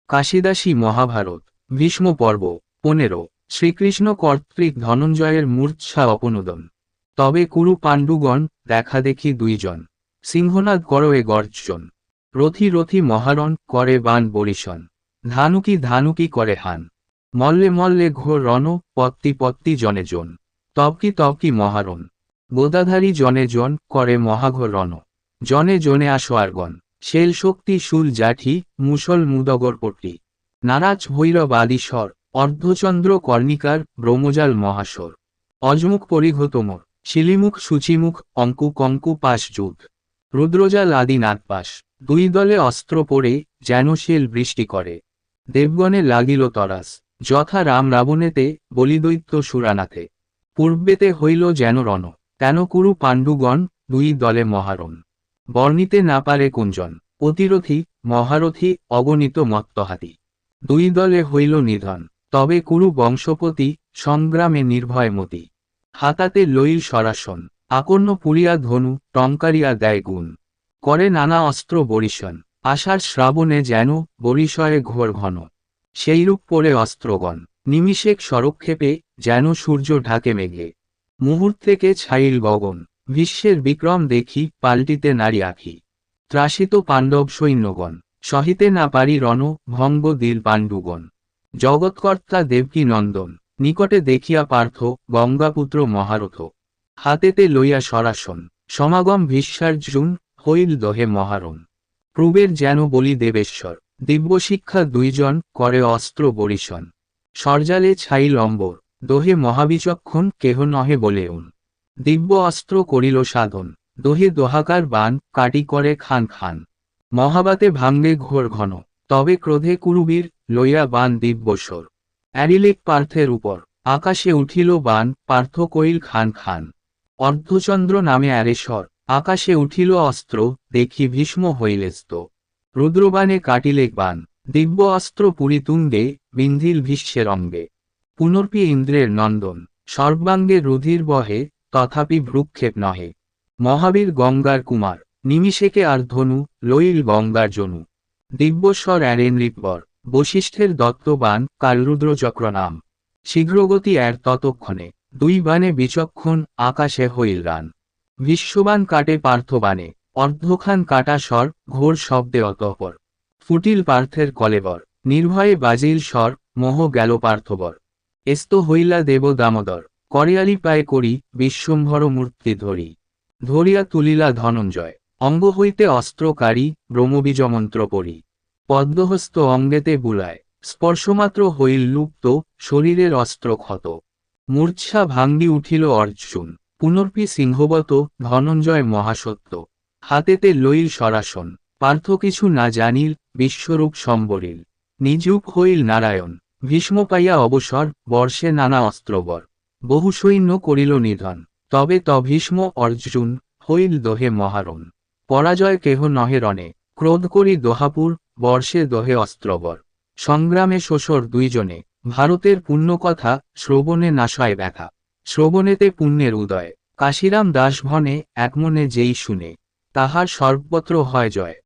কাশিদাসী মহাভারত ভীষ্ম পর্ব 15 শ্রীকৃষ্ণ কর্তৃক ধনঞ্জয়ের মূর্চ্ছা অপনোদন। তবে কুরু পাণ্ডুগণ দেখা দেখি দুইজন, সিংহনাদ করয়ে গর্জন। রথি রথি মহারণ করে বাণ বরিশন, ধানুকি ধানুকি করে হান। মল্লে মল্লে ঘোর রণ, পত্তি পত্তি জনে জন, তবকি তবকি মহারণ। গোদাধারী জনে জন করে মহাঘোর রণ, জনে জনে আসোয়ারগণ। শেল শক্তি শূল জাঠি, মুসল মুদগর পট্টি। নারাজ ভৈরব আদিস্বর, অর্ধচন্দ্র কর্ণিকার ব্রহ্মজাল মহাসর। অজমুখ পরিঘতমর, শিলিমুখ সূচিমুখ অঙ্কু কঙ্কু পাশ যুগ। রুদ্রজাল আদি নাগপাশ, দুই দলে অস্ত্র পড়ে যেন শেল বৃষ্টি করে। দেবগণে লাগিল তরাস, যথা রাম রাবণেতে বলিদৈত্য সুরানাথে। পূর্বেতে হইল যেন রণ, তেন কুরু পাণ্ডুগণ দুই দলে মহারণ। বর্ণিতে না পারে কুঞ্জন, অতিরথী মহারথী অগণিত মত্তহাতি। দুই দলে হইল নিধন, তবে কুরু বংশপতি সংগ্রামে নির্ভয় মতি। হাতাতে লইল সরাসন, আকর্ণ পুরিয়া ধনু টঙ্কারিয়া দেয় গুণ। করে নানা অস্ত্র বরিশন, আষাঢ় শ্রাবণে যেন বরিশয়ে ঘোর ঘন। সেইরূপ পরে অস্ত্রগণ, নিমিষেক সরক্ষেপে যেন সূর্য ঢাকে মেঘে। মুহূর্তেকে ছাইল গগন, বিশ্বের বিক্রম দেখি পাল্টিতে নারী আখি। ত্রাসিত পাণ্ডব সৈন্যগণ, সহিতে না পারি রণ ভঙ্গ দিল পাণ্ডুগণ। জগৎকর্তা দেবকী নন্দন, নিকটে দেখিয়া পার্থ গঙ্গাপুত্র মহারথ। হাতেতে লইয়া সরাসন, সমাগম ভীষ্মার্জুন হইল দহে মহারণ। প্রবের যেন বলি দেবেশ্বর, দিব্যশিক্ষা দুইজন করে অস্ত্র বরিশন। সরজালে ছাইল অম্বর, দোহে মহাবিচক্ষণ কেহ নহে বলেউন। দিব্য অস্ত্র করিল সাধন, দোহে দোহাকার বাণ কাটি করে খান খান। মহাবাতে ভাঙ্গে ঘোর ঘন, তবে ক্রোধে কুরুবীর লইয়া বাণ দিব্যস্বর। অ্যারিলেক পার্থের উপর, আকাশে উঠিল বাণ পার্থ কইল খান খান। অর্ধচন্দ্র নামে অ্যারেশ্বর, আকাশে উঠিল অস্ত্র দেখি ভীষ্ম হইলেস্ত। রুদ্রবাণে কাটিলেক বাণ, দিব্য অস্ত্র পুরীতুঙ্গে বিন্ধিল ভীষ্মের অঙ্গে। পুনর্পি ইন্দ্রের নন্দন, সর্বাঙ্গে রুধির বহে তথাপি ভ্রুক্ষেপ নহে। মহাবীর গঙ্গার কুমার, নিমিষেকে আর ধনু লইল গঙ্গার জনু। দিব্যস্বর অ্যারেন রিপবর, বশিষ্ঠের দত্তবান কালরুদ্র চক্র নাম। শীঘ্রগতি এর ততক্ষণে, দুই বাণে বিচক্ষণ আকাশে হইল রান। বিশ্ববান কাটে পার্থবাণে, অর্ধখান কাটা স্বর ঘোর শব্দে অতঃপর। ফুটিল পার্থের কলেবর, নির্ভয়ে বাজিল স্বর মোহ গেল পার্থবর। এস্ত হইলা দেব দামোদর, করিয়ালি পায়ে করি বিশ্বম্ভর মূর্তি ধরি। ধরিয়া তুলিলা ধনঞ্জয়, অঙ্গ হইতে অস্ত্রকারী ব্রহ্মবীজমন্ত্র পড়ি। পদ্মহস্ত অঙ্গেতে বুলায়, স্পর্শমাত্র হইল লুপ্ত শরীরের অস্ত্র ক্ষত। মূর্চ্ছা ভাঙ্গি উঠিল অর্জুন, পুনর্পি সিংহবত ধনঞ্জয় মহাসত্য। হাতেতে লইল সরাসন, পার্থ কিছু না জানিল বিশ্বরূপ সম্বরিল। নিজুপ হইল নারায়ণ, ভীষ্ম পাইয়া অবসর বর্ষে নানা অস্ত্রবর। বহু সৈন্য করিল নিধন, তবে ভীষ্ম অর্জুন হইল দোহে মহারণ। পরাজয় কেহ নহে রণে, ক্রোধ করি দোহাপুর বর্ষে দোহে অস্ত্রবর। সংগ্রামে শ্বশর দুইজনে, ভারতের পুণ্যকথা শ্রবণে নাশয় ব্যথা। শ্রবণেতে পুণ্যের উদয়, কাশিরাম দাস ভনে একমনে যেই শুনে। তাহার সর্বত্র হয় জয়।